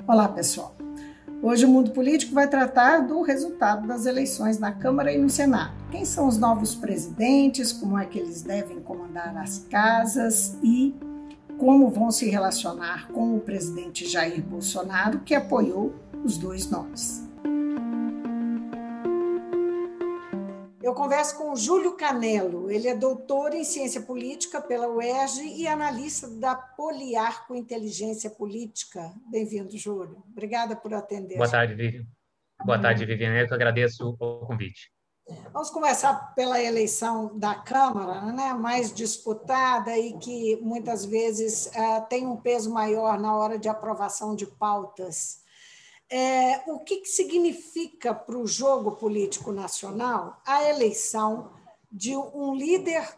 Olá, pessoal. Hoje o Mundo Político vai tratar do resultado das eleições na Câmara e no Senado. Quem são os novos presidentes, como é que eles devem comandar as casas e como vão se relacionar com o presidente Jair Bolsonaro, que apoiou os dois nomes. Eu converso com o Júlio Canelo, ele é doutor em ciência política pela UERJ e analista da Poliarco Inteligência Política. Bem-vindo, Júlio. Obrigada por atender. Boa tarde, Viviane. Boa tarde, Viviane. Eu que agradeço o convite. Vamos começar pela eleição da Câmara, né, mais disputada e que muitas vezes tem um peso maior na hora de aprovação de pautas. O que significa para o jogo político nacional a eleição de um líder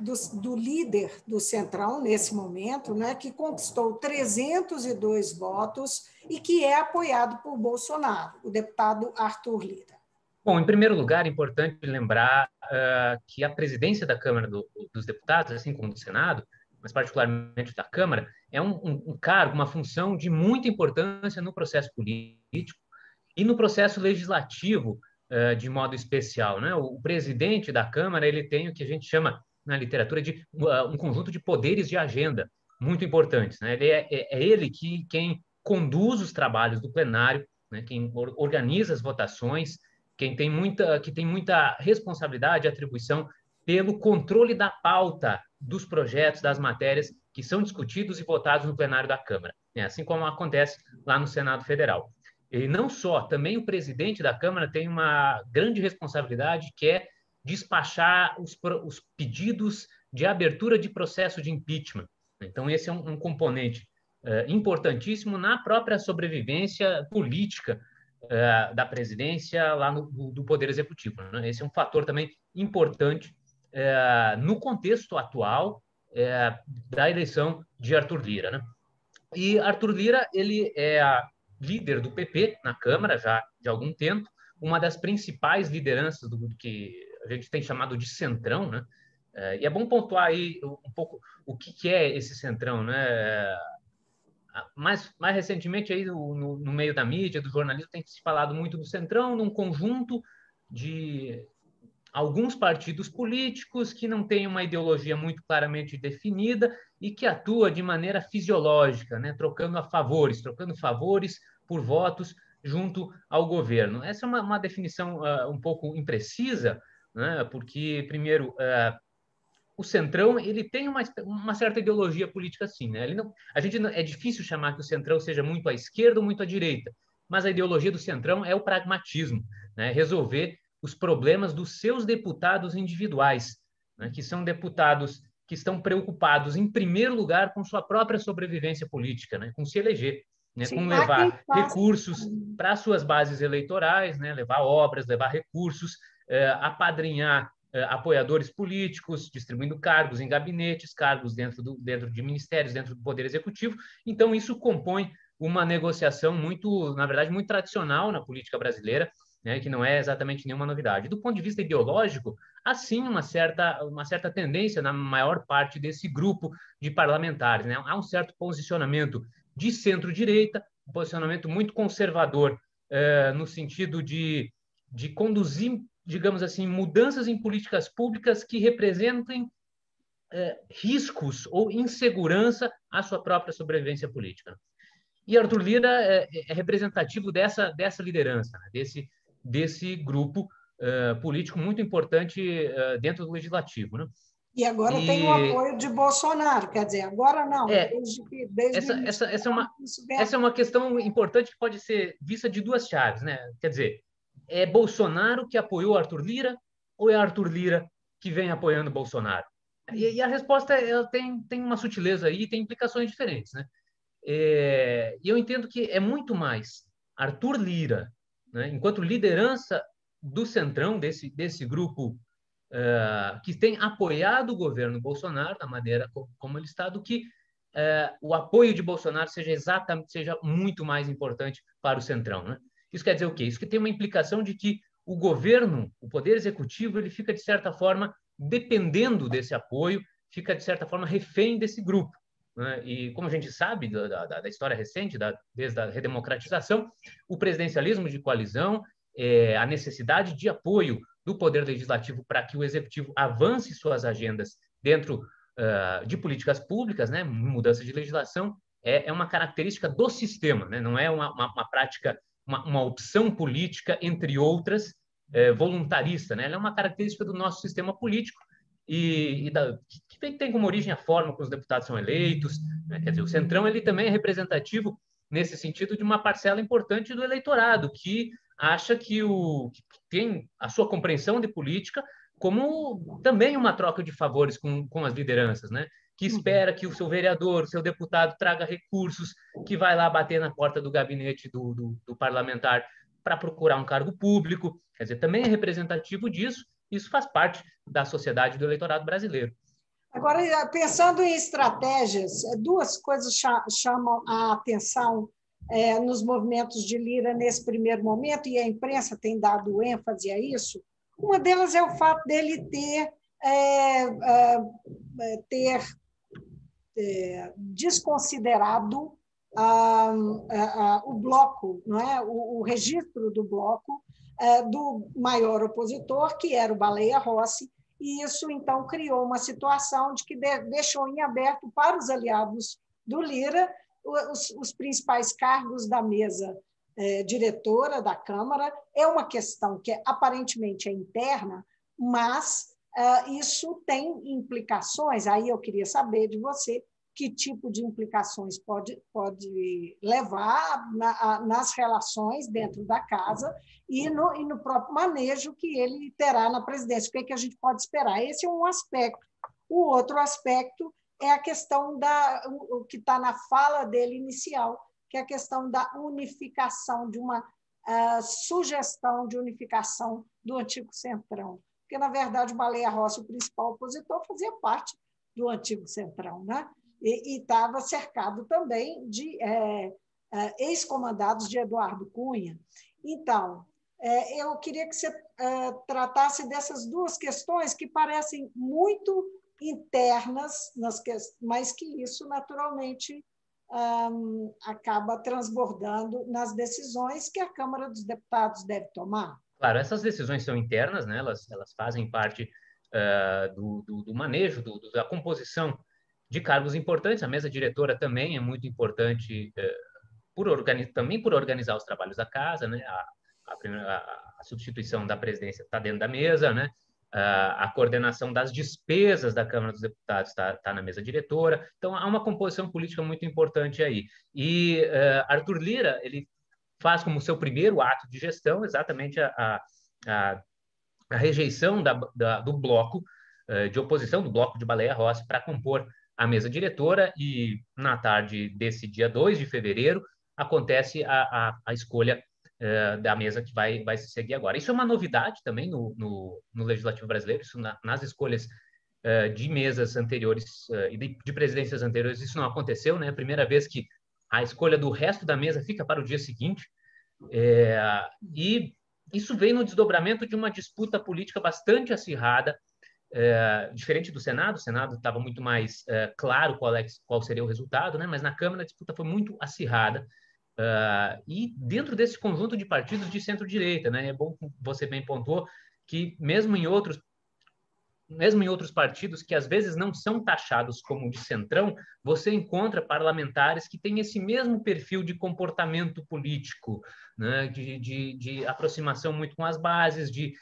líder do Centrão, nesse momento, né, que conquistou 302 votos e que é apoiado por Bolsonaro, o deputado Arthur Lira? Bom, em primeiro lugar, é importante lembrar que a presidência da Câmara dos Deputados, assim como do Senado, mas particularmente da Câmara, é um cargo, uma função de muita importância no processo político e no processo legislativo de modo especial, né? O presidente da Câmara, ele tem o que a gente chama na literatura de um conjunto de poderes de agenda muito importantes, né? Ele quem conduz os trabalhos do plenário, né? Quem organiza as votações, que tem muita responsabilidade e atribuição pelo controle da pauta dos projetos, das matérias que são discutidos e votados no plenário da Câmara, né? Assim como acontece lá no Senado Federal. E não só, também o presidente da Câmara tem uma grande responsabilidade, que é despachar os pedidos de abertura de processo de impeachment. Então, esse é um componente importantíssimo na própria sobrevivência política da presidência lá do Poder Executivo, né? Esse é um fator também importante no contexto atual da eleição de Arthur Lira, né? E Arthur Lira, ele é líder do PP na Câmara já de algum tempo, uma das principais lideranças do que a gente tem chamado de centrão, né? E é bom pontuar aí um pouco o que é esse centrão, né? Mais recentemente, aí no meio da mídia, do jornalismo, tem se falado muito do centrão, num conjunto de alguns partidos políticos que não têm uma ideologia muito claramente definida e que atua de maneira fisiológica, né? Trocando favores por votos junto ao governo. Essa é uma definição um pouco imprecisa, né? Porque, primeiro, o Centrão ele tem uma certa ideologia política, sim, né? É difícil chamar que o Centrão seja muito à esquerda ou muito à direita, mas a ideologia do Centrão é o pragmatismo, né? Resolver os problemas dos seus deputados individuais, né? Que são deputados que estão preocupados, em primeiro lugar, com sua própria sobrevivência política, né? Com se eleger, né? Sim, com levar recursos para suas bases eleitorais, né? Levar obras, levar recursos, apadrinhar apoiadores políticos, distribuindo cargos em gabinetes, cargos dentro de ministérios, dentro do Poder Executivo. Então, isso compõe uma negociação na verdade, muito tradicional na política brasileira, né, que não é exatamente nenhuma novidade. Do ponto de vista ideológico, há sim uma certa tendência na maior parte desse grupo de parlamentares, né? Há um certo posicionamento de centro-direita, um posicionamento muito conservador, no sentido de conduzir, digamos assim, mudanças em políticas públicas que representem riscos ou insegurança à sua própria sobrevivência política. E Arthur Lira é representativo dessa liderança, né? desse grupo político muito importante dentro do legislativo, né? E agora tem o apoio de Bolsonaro, quer dizer, agora não. Essa é uma questão importante que pode ser vista de duas chaves, né? Quer dizer, é Bolsonaro que apoiou Arthur Lira ou é Arthur Lira que vem apoiando Bolsonaro? E a resposta ela tem uma sutileza aí, tem implicações diferentes, né? E eu entendo que é muito mais Arthur Lira, né, enquanto liderança do centrão, desse grupo que tem apoiado o governo Bolsonaro da maneira como ele está, do que o apoio de Bolsonaro seja muito mais importante para o centrão, né? Isso quer dizer o quê? Isso que tem uma implicação de que o governo, o poder executivo, ele fica, de certa forma, dependendo desse apoio, fica, de certa forma, refém desse grupo. né? E como a gente sabe da história recente, desde a redemocratização, o presidencialismo de coalizão, a necessidade de apoio do Poder Legislativo para que o Executivo avance suas agendas dentro de políticas públicas, né, mudança de legislação, é uma característica do sistema, né? Não é uma prática, uma opção política, entre outras, voluntarista. Né? Ela é uma característica do nosso sistema político que tem como origem a forma como os deputados são eleitos. Né? Quer dizer, o Centrão ele também é representativo, nesse sentido, de uma parcela importante do eleitorado, que acha que tem a sua compreensão de política como também uma troca de favores com as lideranças, né? Que espera que o seu vereador, o seu deputado traga recursos, que vai lá bater na porta do gabinete do parlamentar para procurar um cargo público. Quer dizer, também é representativo disso. Isso faz parte da sociedade do eleitorado brasileiro. Agora, pensando em estratégias, duas coisas chamam a atenção nos movimentos de Lira nesse primeiro momento, e a imprensa tem dado ênfase a isso. Uma delas é o fato dele ter desconsiderado o bloco, não é? O registro do bloco do maior opositor, que era o Baleia Rossi, e isso, então, criou uma situação de que deixou em aberto para os aliados do Lira os principais cargos da mesa diretora da Câmara. É uma questão que aparentemente é interna, mas isso tem implicações. Aí eu queria saber de você que tipo de implicações pode levar nas relações dentro da casa e no próprio manejo que ele terá na presidência. O que é que a gente pode esperar? Esse é um aspecto. O outro aspecto é a questão o que está na fala dele inicial, que é a questão da unificação, de uma sugestão de unificação do antigo Centrão. Porque, na verdade, o Baleia Rossi, o principal opositor, fazia parte do antigo Centrão, né? E estava cercado também de ex-comandados de Eduardo Cunha. Então, eu queria que você tratasse dessas duas questões que parecem muito internas, mas que isso, naturalmente, acaba transbordando nas decisões que a Câmara dos Deputados deve tomar. Claro, essas decisões são internas, né? Elas fazem parte do manejo, da composição de cargos importantes. A mesa diretora também é muito importante também por organizar os trabalhos da casa, né? A substituição da presidência está dentro da mesa, né? A coordenação das despesas da Câmara dos Deputados está na mesa diretora. Então, há uma composição política muito importante aí. E Arthur Lira, ele faz como seu primeiro ato de gestão exatamente a rejeição do bloco de oposição, do bloco de Baleia Rossi, para compor a mesa diretora, e na tarde desse dia 2 de fevereiro acontece a escolha da mesa que vai se seguir agora. Isso é uma novidade também no Legislativo brasileiro, isso nas escolhas de mesas anteriores e de presidências anteriores, isso não aconteceu, né? É a primeira vez que a escolha do resto da mesa fica para o dia seguinte, e isso vem no desdobramento de uma disputa política bastante acirrada, diferente do Senado. O Senado estava muito mais claro qual seria o resultado, né? Mas na Câmara a disputa foi muito acirrada, e dentro desse conjunto de partidos de centro-direita, né? É bom que você bem pontuou que mesmo em outros partidos que às vezes não são taxados como de centrão, você encontra parlamentares que têm esse mesmo perfil de comportamento político, né? de aproximação muito com as bases, de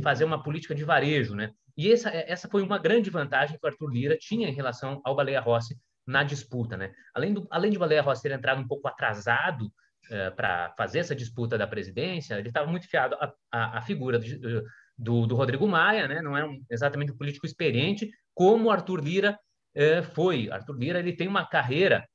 fazer uma política de varejo, né? E essa foi uma grande vantagem que o Arthur Lira tinha em relação ao Baleia Rossi na disputa, né? Além de Baleia Rossi ter entrado um pouco atrasado para fazer essa disputa da presidência, ele estava muito fiado à figura do Rodrigo Maia, né? Não é exatamente um político experiente como o Arthur Lira foi. Arthur Lira ele tem uma carreira,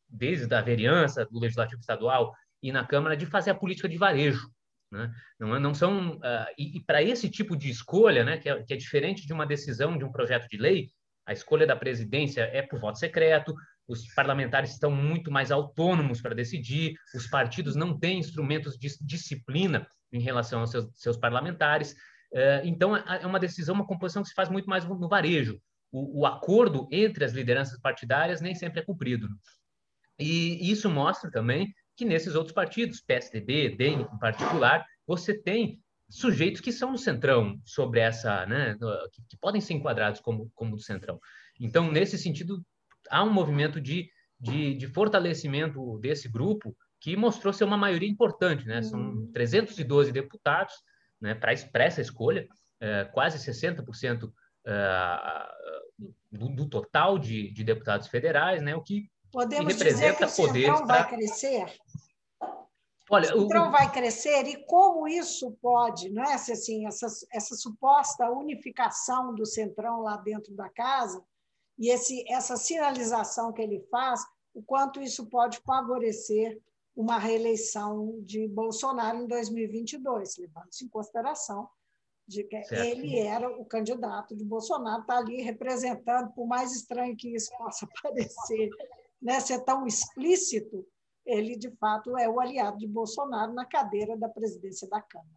desde a vereança, do Legislativo Estadual e na Câmara, de fazer a política de varejo. Né? Não são e para esse tipo de escolha, né, que é diferente de uma decisão de um projeto de lei, a escolha da presidência é por voto secreto, os parlamentares estão muito mais autônomos para decidir, os partidos não têm instrumentos de disciplina em relação aos seus parlamentares, então é uma decisão, uma composição que se faz muito mais no varejo. o acordo entre as lideranças partidárias nem sempre é cumprido. E isso mostra também que nesses outros partidos, PSDB, DEM em particular, você tem sujeitos que são do centrão sobre essa, né, que podem ser enquadrados como do centrão. Então, nesse sentido, há um movimento de fortalecimento desse grupo que mostrou ser uma maioria importante, né? São 312 deputados, né, para essa escolha, quase 60% do total de deputados federais, né, o que Podemos dizer que representa o poderes Centrão vai para... crescer? O Olha, Centrão vai crescer e como isso pode, não é? Assim, essa suposta unificação do Centrão lá dentro da casa e essa sinalização que ele faz, o quanto isso pode favorecer uma reeleição de Bolsonaro em 2022, levando-se em consideração de que certo. ele era o candidato de Bolsonaro, está ali representando, por mais estranho que isso possa parecer, né, ser tão explícito, ele, de fato, é o aliado de Bolsonaro na cadeira da presidência da Câmara.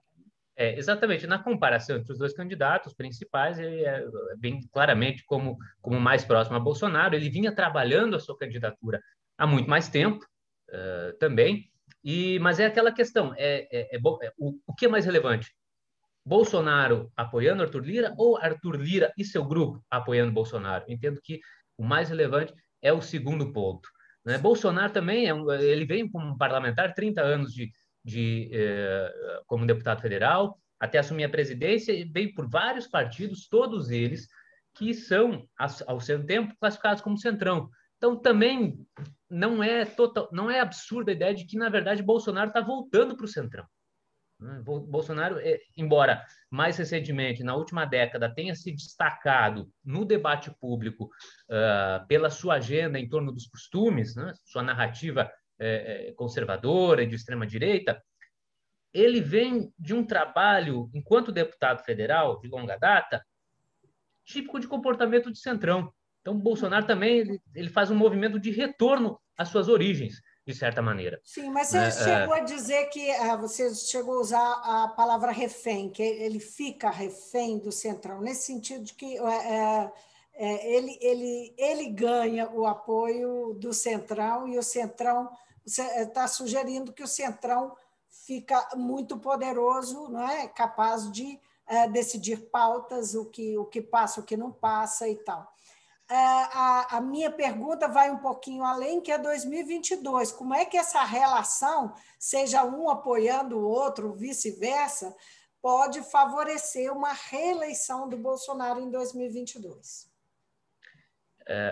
Exatamente. Na comparação entre os dois candidatos principais, ele é bem claramente como mais próximo a Bolsonaro. Ele vinha trabalhando a sua candidatura há muito mais tempo também. Mas é aquela questão, o que é mais relevante? Bolsonaro apoiando Arthur Lira ou Arthur Lira e seu grupo apoiando Bolsonaro? Entendo que o mais relevante é o segundo ponto. Né? Bolsonaro também ele vem como parlamentar, 30 anos como deputado federal, até assumir a presidência, e veio por vários partidos, todos eles que são, ao seu tempo, classificados como centrão. Então, também não é absurda a ideia de que, na verdade, Bolsonaro está voltando para o centrão. Bolsonaro, embora mais recentemente, na última década, tenha se destacado no debate público pela sua agenda em torno dos costumes, né, sua narrativa conservadora e de extrema-direita, ele vem de um trabalho, enquanto deputado federal de longa data, típico de comportamento de centrão. Então, Bolsonaro também ele faz um movimento de retorno às suas origens, de certa maneira. Sim, mas você chegou a dizer que você chegou a usar a palavra refém, que ele fica refém do centrão, nesse sentido de que ele ganha o apoio do centrão e o centrão, você está sugerindo que o centrão fica muito poderoso, não é? Capaz de decidir pautas, o que passa, o que não passa e tal. A minha pergunta vai um pouquinho além, que é 2022. Como é que essa relação, seja um apoiando o outro, vice-versa, pode favorecer uma reeleição do Bolsonaro em 2022?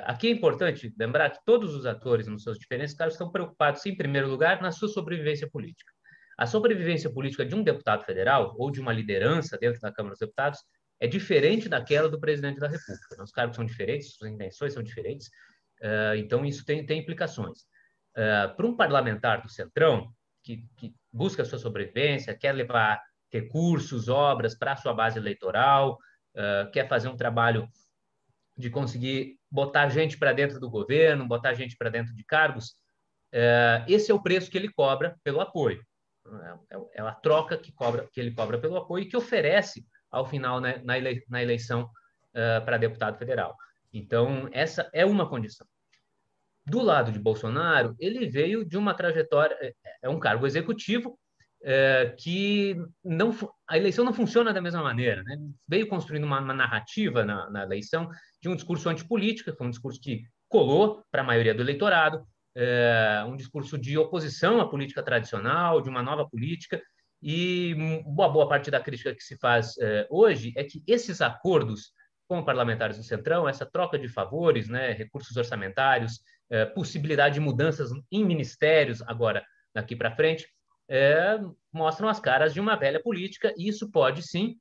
Aqui é importante lembrar que todos os atores, nos seus diferentes casos, estão preocupados, em primeiro lugar, na sua sobrevivência política. A sobrevivência política de um deputado federal ou de uma liderança dentro da Câmara dos Deputados é diferente daquela do presidente da República. Os cargos são diferentes, suas intenções são diferentes, então isso tem implicações. Para um parlamentar do Centrão, que busca a sua sobrevivência, quer levar recursos, obras para a sua base eleitoral, quer fazer um trabalho de conseguir botar gente para dentro do governo, botar gente para dentro de cargos, esse é o preço que ele cobra pelo apoio. É a troca que ele cobra pelo apoio e que oferece ao final, né, na eleição para deputado federal. Então, essa é uma condição. Do lado de Bolsonaro, ele veio de uma trajetória, é um cargo executivo que a eleição não funciona da mesma maneira. Né? Veio construindo uma narrativa na eleição de um discurso antipolítico, foi um discurso que colou para a maioria do eleitorado, um discurso de oposição à política tradicional, de uma nova política, e boa parte da crítica que se faz hoje é que esses acordos com parlamentares do Centrão, essa troca de favores, né, recursos orçamentários, possibilidade de mudanças em ministérios agora, daqui para frente, mostram as caras de uma velha política, e isso pode, sim,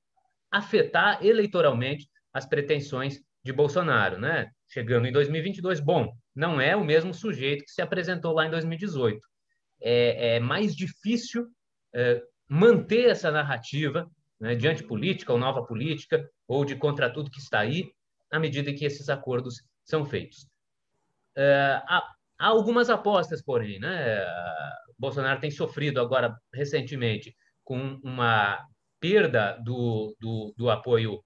afetar eleitoralmente as pretensões de Bolsonaro, né? Chegando em 2022, bom, não é o mesmo sujeito que se apresentou lá em 2018. É mais difícil manter essa narrativa, né, de antipolítica ou nova política, ou de contra tudo que está aí, à medida que esses acordos são feitos. Há algumas apostas, porém, né? Bolsonaro tem sofrido agora, recentemente, com uma perda do apoio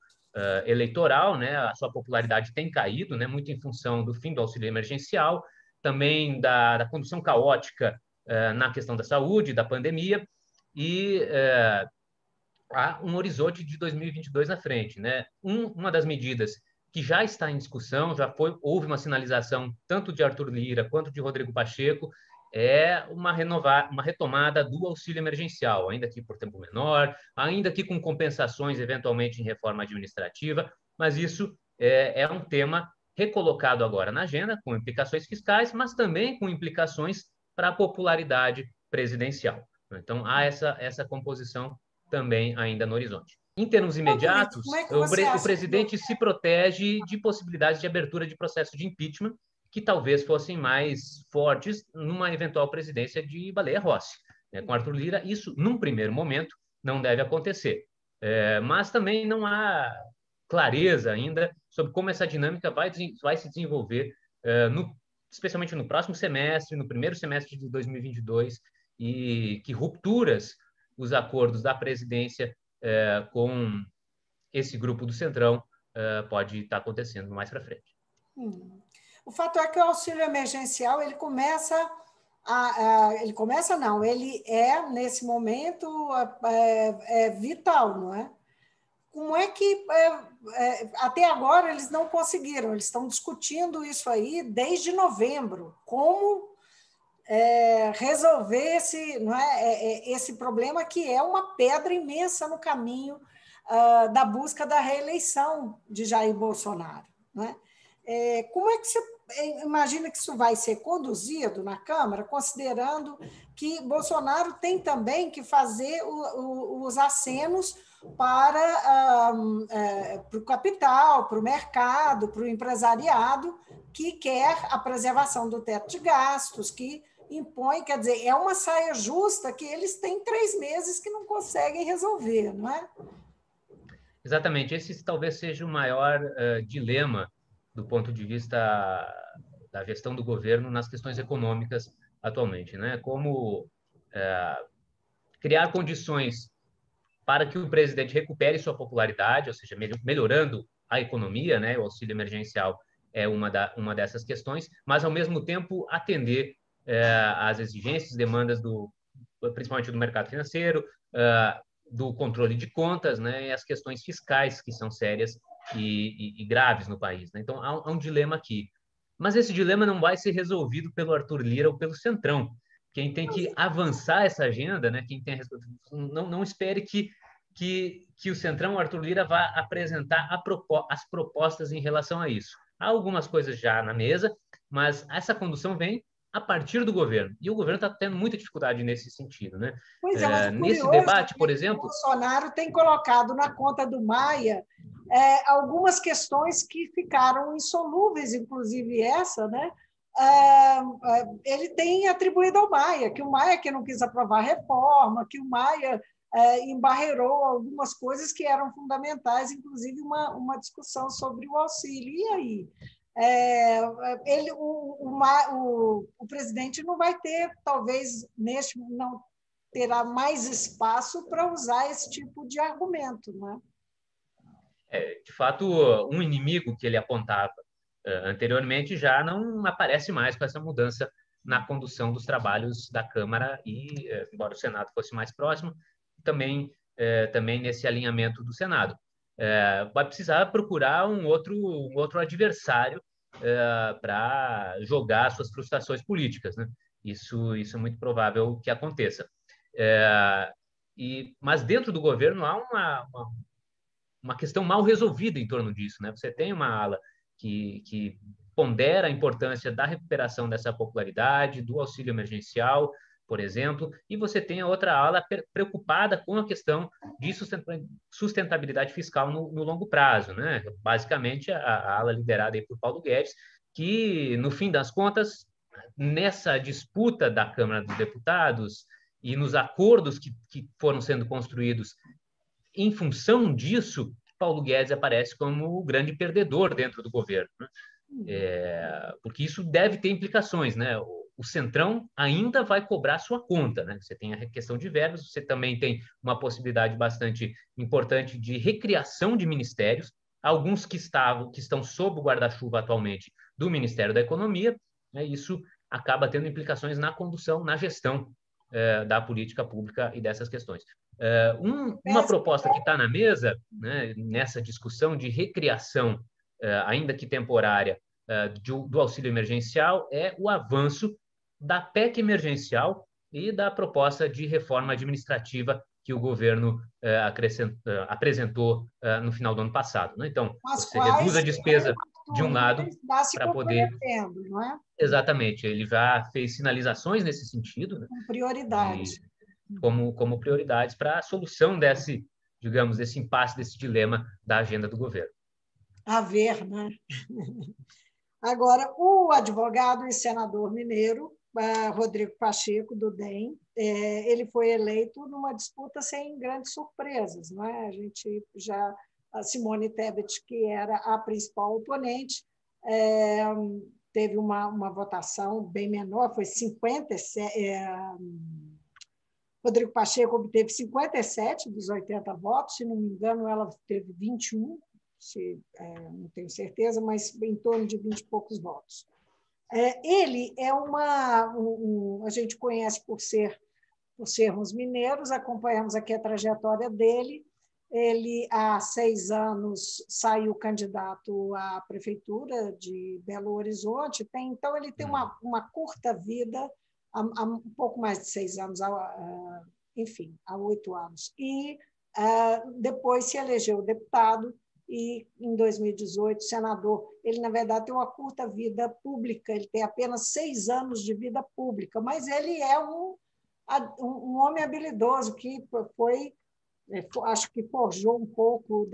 eleitoral, né? A sua popularidade tem caído, né? Muito em função do fim do auxílio emergencial, também da condução caótica na questão da saúde, da pandemia, e há um horizonte de 2022 na frente, né? Uma das medidas que já está em discussão, houve uma sinalização tanto de Arthur Lira quanto de Rodrigo Pacheco, é uma retomada do auxílio emergencial, ainda que por tempo menor, ainda que com compensações eventualmente em reforma administrativa, mas isso é um tema recolocado agora na agenda, com implicações fiscais, mas também com implicações para a popularidade presidencial. Então, há essa composição também ainda no horizonte. Em termos imediatos, o presidente se protege de possibilidades de abertura de processo de impeachment que talvez fossem mais fortes numa eventual presidência de Baleia Rossi. Com Arthur Lira, isso, num primeiro momento, não deve acontecer. Mas também não há clareza ainda sobre como essa dinâmica vai se desenvolver, especialmente no próximo semestre, no primeiro semestre de 2022, e que rupturas os acordos da presidência com esse grupo do Centrão pode estar acontecendo mais para frente. O fato é que o auxílio emergencial ele é, nesse momento, vital, não é? Como é que, até agora, eles não conseguiram, eles estão discutindo isso aí desde novembro, como resolver esse problema que é uma pedra imensa no caminho da busca da reeleição de Jair Bolsonaro. Não é? Como é que você imagina que isso vai ser conduzido na Câmara, considerando que Bolsonaro tem também que fazer os acenos para o capital, para o mercado, para o empresariado, que quer a preservação do teto de gastos, que impõe, quer dizer, é uma saia justa que eles têm 3 meses que não conseguem resolver, não é? Exatamente, esse talvez seja o maior dilema do ponto de vista da gestão do governo nas questões econômicas atualmente, né? Como criar condições para que o presidente recupere sua popularidade, ou seja, melhorando a economia, né? O auxílio emergencial é uma dessas questões, mas, ao mesmo tempo, atender às exigências, demandas principalmente do mercado financeiro, do controle de contas, né? E as questões fiscais, que são sérias e graves no país, né? Então, há um dilema aqui. Mas esse dilema não vai ser resolvido pelo Arthur Lira ou pelo Centrão. Quem tem que avançar essa agenda, né? Quem tem não espere que o Centrão, o Arthur Lira, vá apresentar as propostas em relação a isso. Há algumas coisas já na mesa, mas essa condução vem a partir do governo. E o governo está tendo muita dificuldade nesse sentido, né? Pois é, mas nesse debate, por exemplo... O Bolsonaro tem colocado na conta do Maia algumas questões que ficaram insolúveis, inclusive essa, né? Ele tem atribuído ao Maia, que o Maia que não quis aprovar a reforma, que o Maia embarreirou algumas coisas que eram fundamentais, inclusive uma discussão sobre o auxílio. E aí? O presidente não vai ter, talvez, não terá mais espaço para usar esse tipo de argumento, né? De fato, um inimigo que ele apontava anteriormente já não aparece mais com essa mudança na condução dos trabalhos da Câmara e, embora o Senado fosse mais próximo, também nesse alinhamento do Senado. Vai precisar procurar um outro adversário para jogar suas frustrações políticas, né? Isso é muito provável que aconteça. Mas dentro do governo há uma questão mal resolvida em torno disso, né? Você tem uma ala que pondera a importância da recuperação dessa popularidade, do auxílio emergencial, por exemplo, e você tem a outra ala preocupada com a questão de sustentabilidade fiscal no longo prazo, né? Basicamente, a ala liderada aí por Paulo Guedes, que, no fim das contas, nessa disputa da Câmara dos Deputados e nos acordos que foram sendo construídos em função disso, Paulo Guedes aparece como o grande perdedor dentro do governo, né? Porque isso deve ter implicações, né? O Centrão ainda vai cobrar sua conta, né? Você tem a questão de verbas, você também tem uma possibilidade bastante importante de recriação de ministérios, alguns que estão sob o guarda-chuva atualmente do Ministério da Economia, né, isso acaba tendo implicações na condução, na gestão da política pública e dessas questões. Uma proposta que está na mesa, né, nessa discussão de recriação, ainda que temporária, do auxílio emergencial, é o avanço da PEC emergencial e da proposta de reforma administrativa que o governo apresentou no final do ano passado. Né? Então, você reduz a despesa de um lado para poder... Não é? Exatamente, ele já fez sinalizações nesse sentido, né? Com prioridade. Como prioridades para a solução digamos, desse impasse, desse dilema da agenda do governo. A ver, né? Agora, o advogado e senador mineiro, Rodrigo Pacheco, do DEM, ele foi eleito numa disputa sem grandes surpresas. Não é? A Simone Tebet, que era a principal oponente, teve uma votação bem menor, foi 57. Rodrigo Pacheco obteve 57 dos 80 votos, se não me engano, ela teve 21, não tenho certeza, mas em torno de 20 e poucos votos. Ele é a gente conhece por sermos mineiros, acompanhamos aqui a trajetória dele. Ele, há 6 anos, saiu candidato à prefeitura de Belo Horizonte, então ele tem uma curta vida, há um pouco mais de 6 anos, enfim, há 8 anos. E depois se elegeu deputado e, em 2018, senador. Ele, na verdade, tem uma curta vida pública, ele tem apenas 6 anos de vida pública, mas ele é um homem habilidoso que acho que forjou um pouco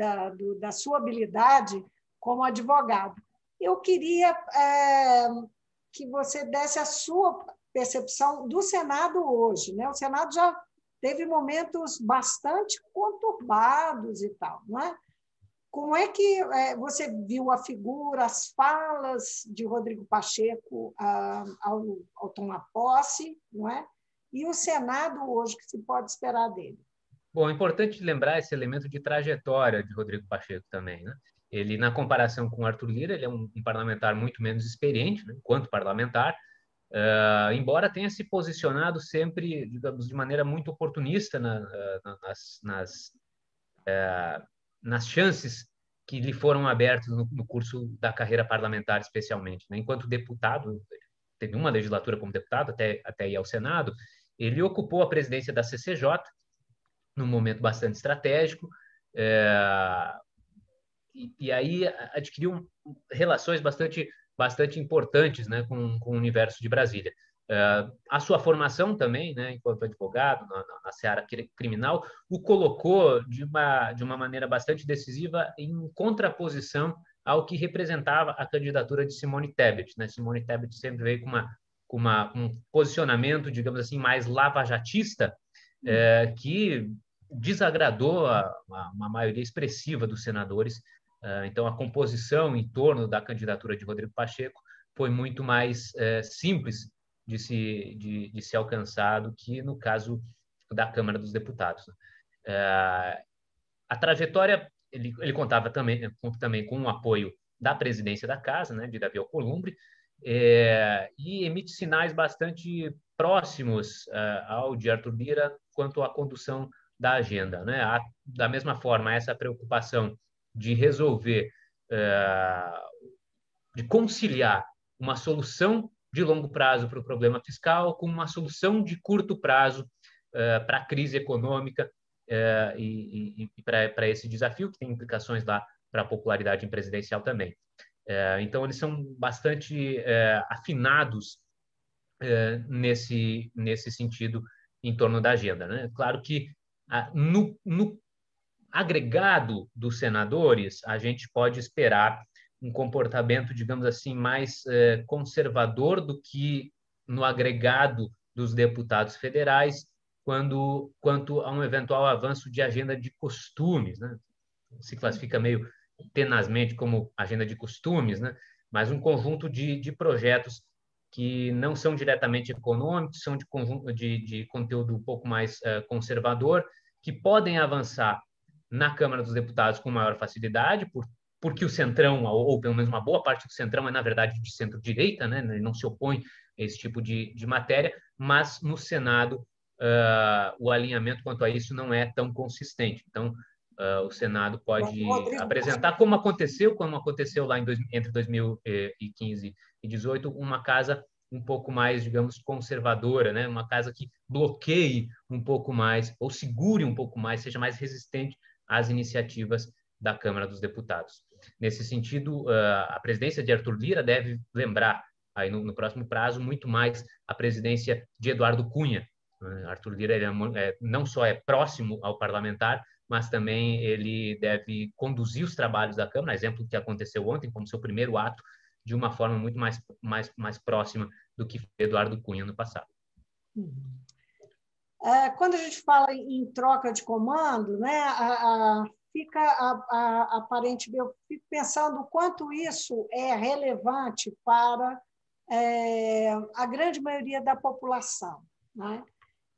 da sua habilidade como advogado. Eu queria que você desse a sua percepção do Senado hoje, né? O Senado já teve momentos bastante conturbados e tal, não é? Como é que você viu a figura, as falas de Rodrigo Pacheco ao tomar posse, não é? E o Senado hoje, que se pode esperar dele? Bom, é importante lembrar esse elemento de trajetória de Rodrigo Pacheco também, né? Ele, na comparação com o Arthur Lira, ele é um parlamentar muito menos experiente, né, enquanto parlamentar, embora tenha se posicionado sempre, digamos, de maneira muito oportunista nas chances que lhe foram abertas no curso da carreira parlamentar, especialmente. Né? Enquanto deputado, teve uma legislatura como deputado, até ir ao Senado, ele ocupou a presidência da CCJ, num momento bastante estratégico, e aí adquiriu relações bastante importantes, né, com o universo de Brasília. A sua formação também, né, enquanto advogado na seara criminal, o colocou de uma maneira bastante decisiva em contraposição ao que representava a candidatura de Simone Tebet. Né? Simone Tebet sempre veio com um posicionamento, digamos assim, mais lavajatista, que desagradou uma maioria expressiva dos senadores. Então, a composição em torno da candidatura de Rodrigo Pacheco foi muito mais simples de se alcançado que no caso da Câmara dos Deputados. A trajetória, ele contava também com o apoio da presidência da Casa, né, de Davi Alcolumbre, e emite sinais bastante próximos ao de Arthur Lira quanto à condução da agenda. Né? Da mesma forma, essa preocupação de resolver, de conciliar uma solução de longo prazo para o problema fiscal com uma solução de curto prazo para a crise econômica e para esse desafio, que tem implicações lá para a popularidade presidencial também. Então, eles são bastante afinados nesse sentido em torno da agenda. Né? Claro que no agregado dos senadores, a gente pode esperar um comportamento, digamos assim, mais conservador do que no agregado dos deputados federais, quanto a um eventual avanço de agenda de costumes. Né? Se classifica meio tenazmente como agenda de costumes, né? Mas um conjunto de projetos que não são diretamente econômicos, são de conteúdo um pouco mais conservador, que podem avançar na Câmara dos Deputados com maior facilidade, por porque o Centrão, ou pelo menos uma boa parte do Centrão, é, na verdade, de centro-direita, né? Ele não se opõe a esse tipo de matéria, mas no Senado o alinhamento quanto a isso não é tão consistente. Então, o Senado pode Rodrigo apresentar, como aconteceu lá entre 2015 e 2018, uma casa um pouco mais, digamos, conservadora, né? Uma casa que bloqueie um pouco mais, ou segure um pouco mais, seja mais resistente às iniciativas da Câmara dos Deputados. Nesse sentido, a presidência de Arthur Lira deve lembrar, aí no próximo prazo, muito mais a presidência de Eduardo Cunha. Arthur Lira não só é próximo ao parlamentar, mas também ele deve conduzir os trabalhos da Câmara, exemplo que aconteceu ontem, como seu primeiro ato, de uma forma muito mais próxima do que Eduardo Cunha no passado. Quando a gente fala em troca de comando, né, fica aparente, eu fico pensando o quanto isso é relevante para a grande maioria da população, né?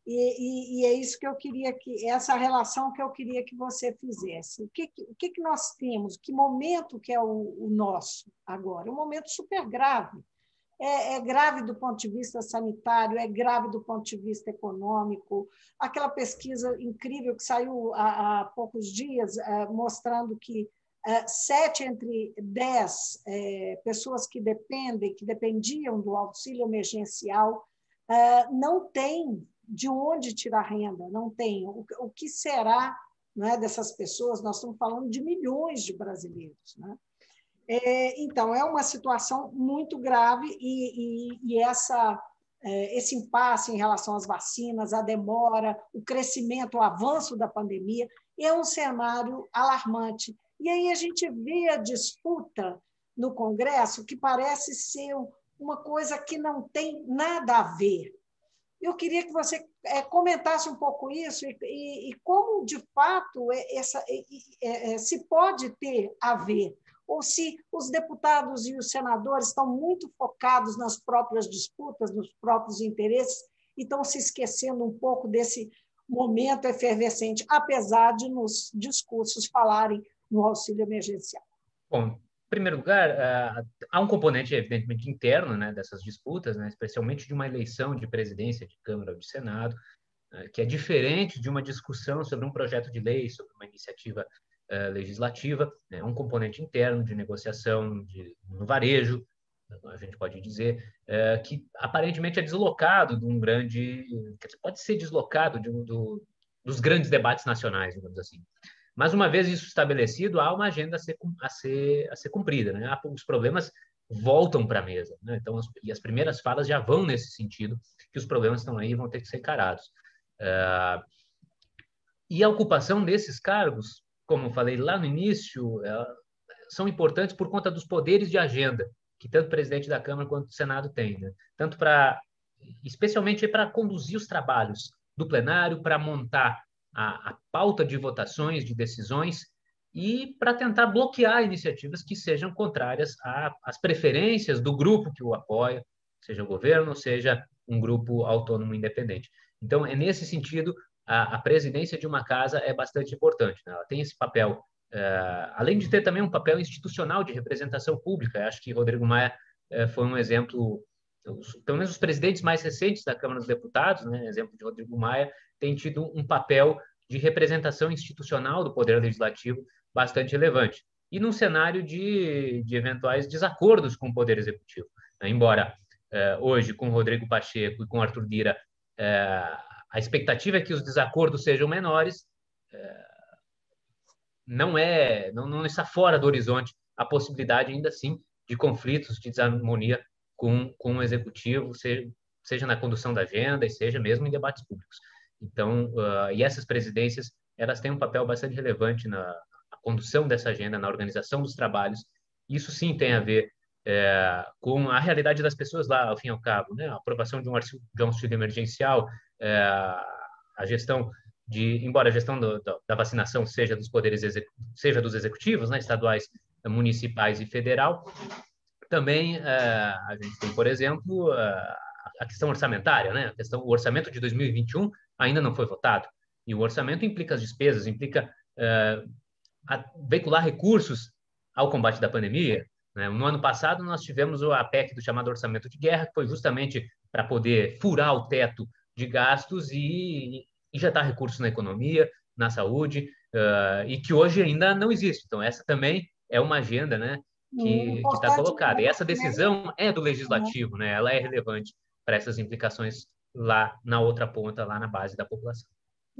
E é isso que eu queria essa relação que eu queria que você fizesse. O que nós temos? Que momento que é o nosso agora? Um momento super grave. É grave do ponto de vista sanitário, é grave do ponto de vista econômico. Aquela pesquisa incrível que saiu há poucos dias, mostrando que 7 entre 10 pessoas que dependiam do auxílio emergencial, não têm de onde tirar renda, não tem. O que será, né, dessas pessoas? Nós estamos falando de milhões de brasileiros, né? Então, é uma situação muito grave e esse impasse em relação às vacinas, a demora, o crescimento, o avanço da pandemia, é um cenário alarmante. E aí a gente vê a disputa no Congresso que parece ser uma coisa que não tem nada a ver. Eu queria que você comentasse um pouco isso e como, de fato, se pode ter a ver, ou se os deputados e os senadores estão muito focados nas próprias disputas, nos próprios interesses, e estão se esquecendo um pouco desse momento efervescente, apesar de nos discursos falarem no auxílio emergencial. Bom, em primeiro lugar, há um componente, evidentemente, interno, né, dessas disputas, né, especialmente de uma eleição de presidência de Câmara ou de Senado, que é diferente de uma discussão sobre um projeto de lei, sobre uma iniciativa legislativa, né, um componente interno de negociação no varejo, a gente pode dizer, que aparentemente é deslocado de um grande... Pode ser deslocado dos grandes debates nacionais, digamos assim. Mas, uma vez isso estabelecido, há uma agenda a ser cumprida, né? Os problemas voltam para a mesa, né? Então, as primeiras falas já vão nesse sentido, que os problemas estão aí e vão ter que ser encarados. E a ocupação desses cargos, como eu falei lá no início, são importantes por conta dos poderes de agenda que tanto o presidente da Câmara quanto o Senado têm, né? Tanto especialmente para conduzir os trabalhos do plenário, para montar a pauta de votações, de decisões, e para tentar bloquear iniciativas que sejam contrárias às preferências do grupo que o apoia, seja o governo, seja um grupo autônomo independente. Então, é nesse sentido, a presidência de uma casa é bastante importante, né? Ela tem esse papel, além de ter também um papel institucional de representação pública. Acho que Rodrigo Maia foi um exemplo, pelo menos os presidentes mais recentes da Câmara dos Deputados, né, exemplo de Rodrigo Maia, tem tido um papel de representação institucional do Poder Legislativo bastante relevante. E num cenário de eventuais desacordos com o Poder Executivo. Embora hoje, com Rodrigo Pacheco e com Arthur Lira, a expectativa é que os desacordos sejam menores, não está fora do horizonte a possibilidade, ainda assim, de conflitos, de desarmonia com o Executivo, seja na condução da agenda e seja mesmo em debates públicos. Então, e essas presidências, elas têm um papel bastante relevante na condução dessa agenda, na organização dos trabalhos. Isso sim tem a ver com a realidade das pessoas lá, ao fim e ao cabo, né? A aprovação de um auxílio emergencial, a gestão embora a gestão da vacinação seja dos poderes seja dos executivos, né, estaduais, municipais e federal, também a gente tem, por exemplo, a questão orçamentária, né? O orçamento de 2021 ainda não foi votado, e o orçamento implica as despesas, implica veicular recursos ao combate da pandemia, né? No ano passado, nós tivemos a PEC do chamado orçamento de guerra, que foi justamente para poder furar o teto de gastos e injetar recursos na economia, na saúde, e que hoje ainda não existe. Então, essa também é uma agenda, né, que está Importante colocada. E lembrar essa também, decisão é do legislativo, né? Ela é relevante para essas implicações lá na outra ponta, lá na base da população.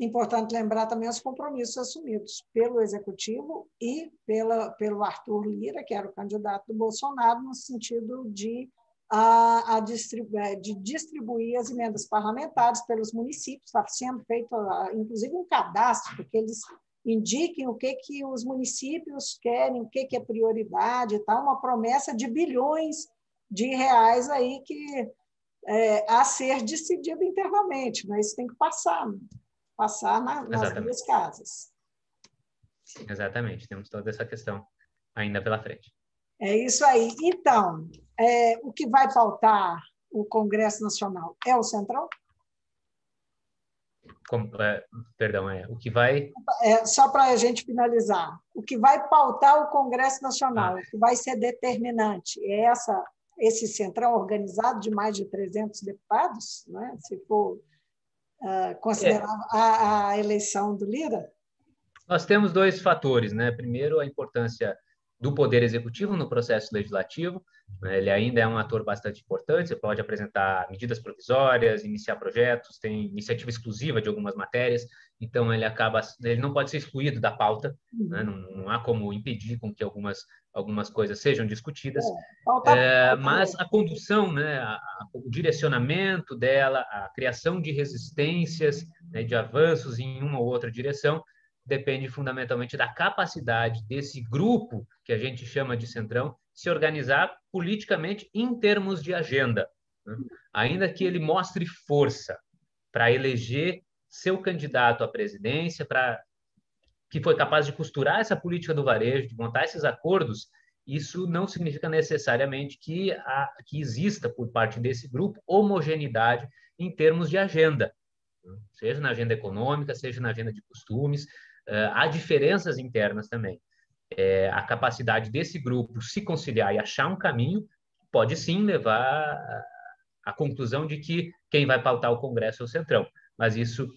importante lembrar também os compromissos assumidos pelo Executivo e pelo Arthur Lira, que era o candidato do Bolsonaro, no sentido de distribuir as emendas parlamentares pelos municípios. Está sendo feito, inclusive, um cadastro, porque eles indiquem o que os municípios querem, o que é prioridade, tá? Uma promessa de bilhões de reais aí que a ser decidido internamente, mas isso tem que passar nas duas casas. Exatamente, temos toda essa questão ainda pela frente. É isso aí. Então, o que vai pautar o Congresso Nacional é o Centrão? Perdão, o que vai... Só para a gente finalizar, o que vai pautar o Congresso Nacional, o que vai ser determinante, é esse Centrão organizado de mais de 300 deputados, né? Se for considerar a eleição do Lira? Nós temos dois fatores, né? Primeiro, a importância do Poder Executivo no processo legislativo. Ele ainda é um ator bastante importante, você pode apresentar medidas provisórias, iniciar projetos, tem iniciativa exclusiva de algumas matérias, então ele não pode ser excluído da pauta, né? Não há como impedir com que algumas coisas sejam discutidas, mas a condução, né, o direcionamento dela, a criação de resistências, né, de avanços em uma ou outra direção, depende fundamentalmente da capacidade desse grupo, que a gente chama de Centrão, se organizar politicamente em termos de agenda, né? Ainda que ele mostre força para eleger seu candidato à presidência, que foi capaz de costurar essa política do varejo, de montar esses acordos, isso não significa necessariamente que exista, por parte desse grupo, homogeneidade em termos de agenda, seja na agenda econômica, seja na agenda de costumes. Há diferenças internas também. A capacidade desse grupo se conciliar e achar um caminho pode sim levar à conclusão de que quem vai pautar o Congresso é o Centrão, mas isso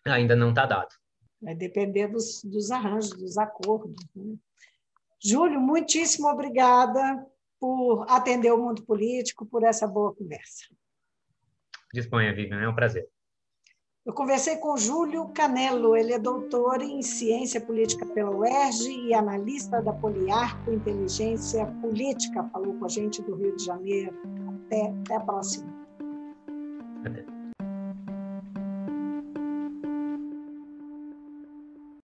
ainda não está dado. Vai depender dos arranjos, dos acordos, né? Júlio, muitíssimo obrigada por atender o mundo político, por essa boa conversa. Disponha, Vivian, é um prazer. Eu conversei com Júlio Canello, ele é doutor em Ciência Política pela UERJ e analista da Poliarco Inteligência Política. Falou com a gente do Rio de Janeiro. Até a próxima. Até.